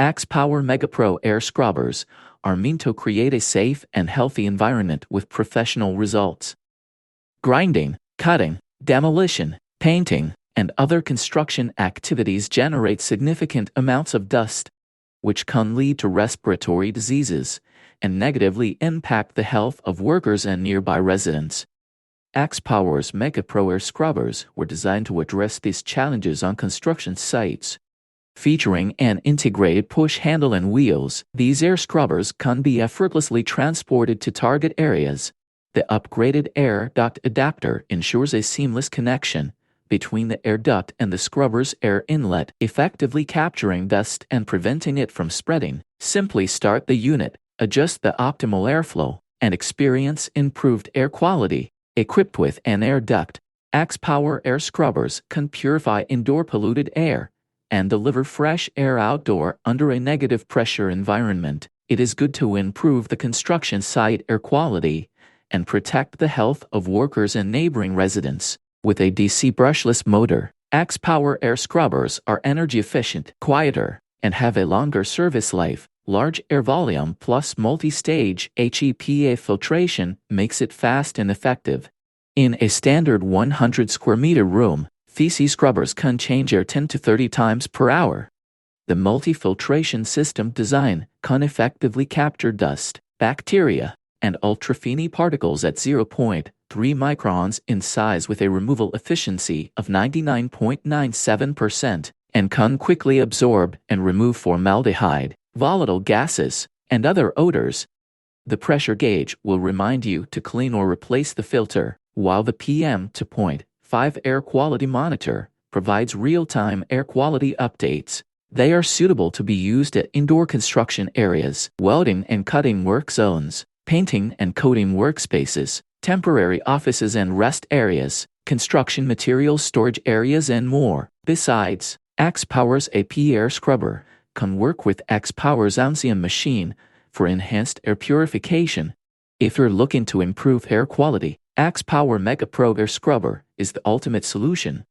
XPOWER MEGA Pro air scrubbers are meant to create a safe and healthy environment with professional results. Grinding, cutting, demolition, painting, and other construction activities generate significant amounts of dust, which can lead to respiratory diseases and negatively impact the health of workers and nearby residents. XPOWER's MEGA Pro air scrubbers were designed to address these challenges on construction sites. Featuring an integrated push handle and wheels, these air scrubbers can be effortlessly transported to target areas. The upgraded air duct adapter ensures a seamless connection between the air duct and the scrubber's air inlet, effectively capturing dust and preventing it from spreading. Simply start the unit, adjust the optimal airflow, and experience improved air quality. Equipped with an air duct, XPOWER air scrubbers can purify indoor polluted air and deliver fresh air outdoor under a negative pressure environment. It is good to improve the construction site air quality and protect the health of workers and neighboring residents. With a DC brushless motor, XPOWER air scrubbers are energy efficient, quieter, and have a longer service life. Large air volume plus multi-stage HEPA filtration makes it fast and effective. In a standard 100 square meter room, VC scrubbers can change air 10 to 30 times per hour. The multi-filtration system design can effectively capture dust, bacteria, and ultrafine particles at 0.3 microns in size with a removal efficiency of 99.97% and can quickly absorb and remove formaldehyde, volatile gases, and other odors. The pressure gauge will remind you to clean or replace the filter, while the PM2.5 air quality monitor provides real-time air quality updates. They are suitable to be used at indoor construction areas, welding and cutting work zones, painting and coating workspaces, temporary offices and rest areas, construction materials storage areas, and more. Besides, XPOWER's AP air scrubber can work with XPOWER's Ancium machine for enhanced air purification. If you're looking to improve air quality, XPOWER MEGA Pro air scrubber is the ultimate solution.